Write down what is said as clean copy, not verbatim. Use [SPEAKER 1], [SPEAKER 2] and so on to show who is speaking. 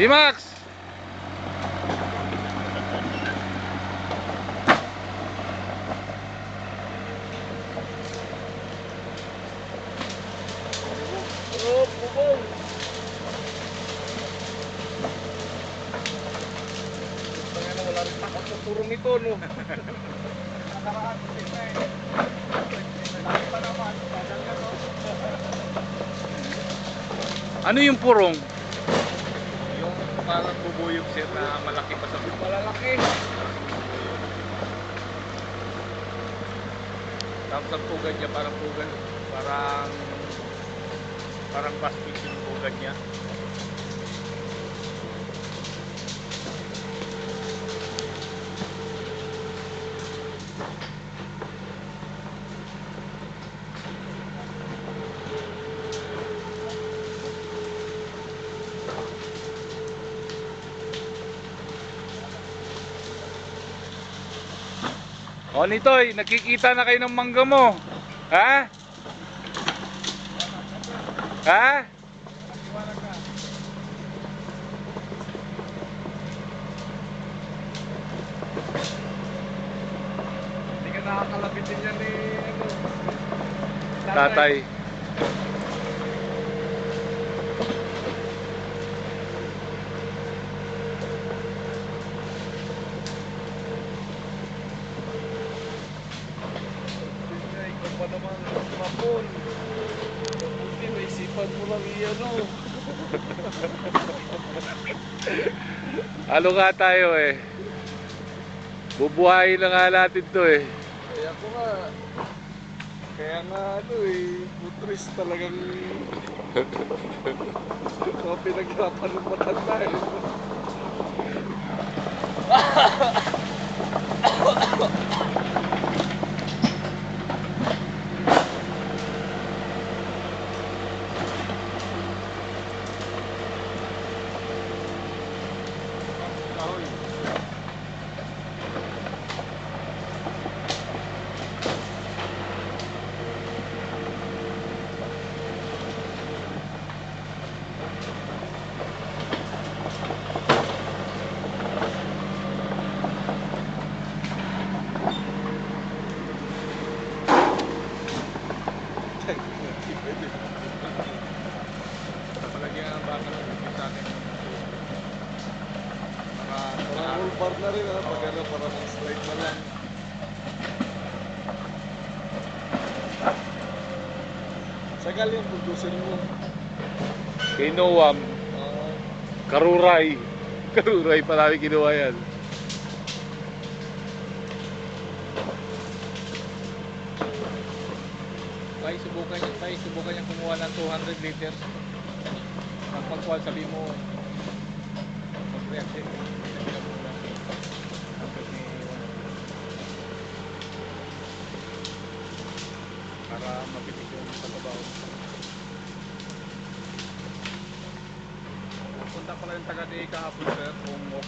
[SPEAKER 1] Dimax!
[SPEAKER 2] Oh, bubong! Wala rin takot sa purong ito, no? Nakaraan, pa naman, tagal ka, no?
[SPEAKER 1] Ano yung purong?
[SPEAKER 2] Yung parang bubuyog sir na malaki pa sa bubong. Malalaki! Tapos ang pugad niya parang pugad. Parang plastic yung pugad niya.
[SPEAKER 1] O Nitoy, nakikita na kayo ng mangga mo. Ha? Ha?
[SPEAKER 2] Hindi ka nakakalabitin yan ni
[SPEAKER 1] Tatay.
[SPEAKER 2] Ikaw pa naman mapon. Buti may isipan mo lang iyan, no?
[SPEAKER 1] Halo nga tayo eh. Bubuhayin na nga natin to eh.
[SPEAKER 2] Kaya nga ano eh, putris talagang mga pinaghirapan ng matanda eh. Palagyan ang baka ng sa akin. Parang full bar na rin, pag ano, parang slide na lang. Sagal yung producer mo.
[SPEAKER 1] Kay Noam, Karuray. Karuray pa namin ginawa yan.
[SPEAKER 2] Subukan niya kumuha ng 200 liters. Ang pagkuhan, sabi mo, mag-react para mapitik yung pagbabaw. Punta pala yung taga-di kahapon sir, kung